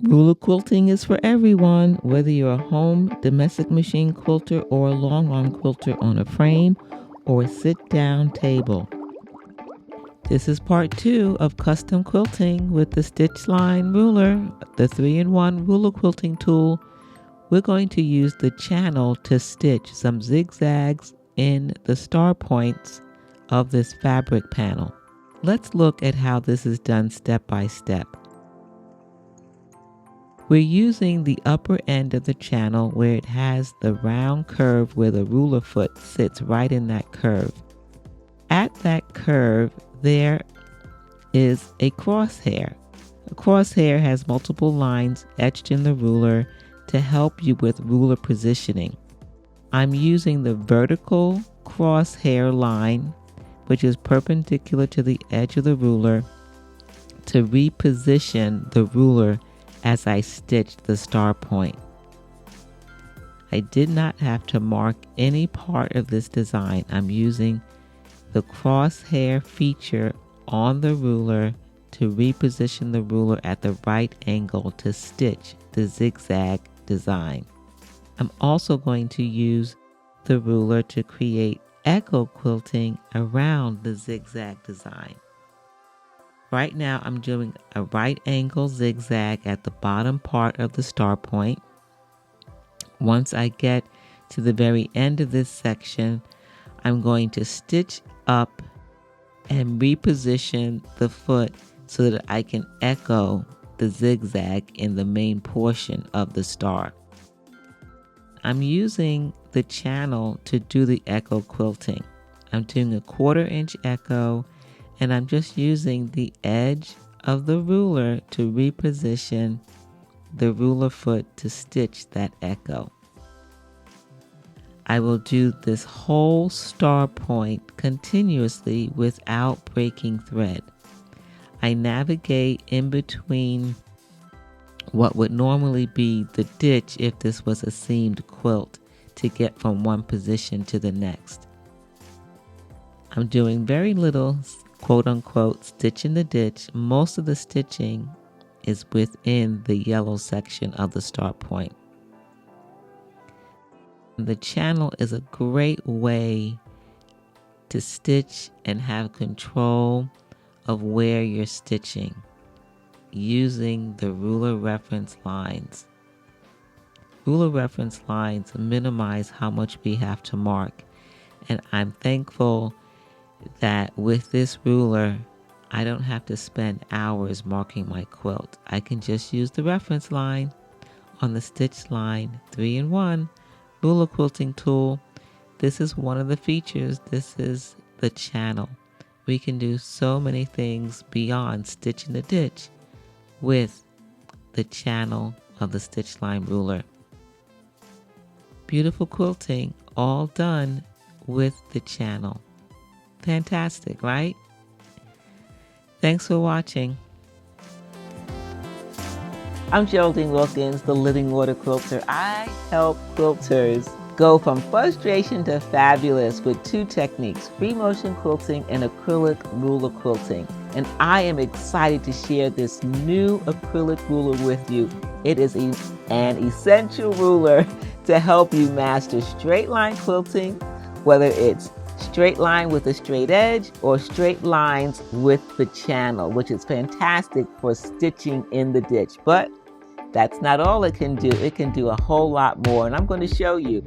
Ruler quilting is for everyone, whether you're a home domestic machine quilter or a long arm quilter on a frame or a sit-down table. This is part 2 of custom quilting with the stitch line ruler, the 3-in-1 ruler quilting tool. We're going to use the channel to stitch some zigzags in the star points of this fabric panel. Let's look at how this is done step by step. We're using the upper end of the channel where it has the round curve where the ruler foot sits right in that curve. At that curve, there is a crosshair. A crosshair has multiple lines etched in the ruler to help you with ruler positioning. I'm using the vertical crosshair line, which is perpendicular to the edge of the ruler, to reposition the ruler as I stitched the star point. I did not have to mark any part of this design. I'm using the crosshair feature on the ruler to reposition the ruler at the right angle to stitch the zigzag design. I'm also going to use the ruler to create echo quilting around the zigzag design. Right now I'm doing a right angle zigzag at the bottom part of the star point. Once I get to the very end of this section, I'm going to stitch up and reposition the foot so that I can echo the zigzag in the main portion of the star. I'm using the channel to do the echo quilting. I'm doing a 1/4 inch echo, and I'm just using the edge of the ruler to reposition the ruler foot to stitch that echo. I will do this whole star point continuously without breaking thread. I navigate in between what would normally be the ditch if this was a seamed quilt to get from one position to the next. I'm doing very little quote-unquote stitch in the ditch. Most of the stitching is within the yellow section of the star point. The channel is a great way to stitch and have control of where you're stitching using the ruler reference lines. Ruler reference lines minimize how much we have to mark, and I'm thankful that with this ruler I don't have to spend hours marking my quilt. I can just use the reference line on the stitch line 3-in-1 ruler quilting tool. This is one of the features. This is the channel. We can do so many things beyond stitching the ditch with the channel of the stitch line ruler. Beautiful quilting, all done with the channel. Fantastic, right? Thanks for watching. I'm Geraldine Wilkins, the Living Water Quilter. I help quilters go from frustration to fabulous with 2 techniques, free motion quilting and acrylic ruler quilting. And I am excited to share this new acrylic ruler with you. It is an essential ruler to help you master straight line quilting, whether it's straight line with a straight edge or straight lines with the channel, which is fantastic for stitching in the ditch. But that's not all it can do. It can do a whole lot more, and I'm going to show you.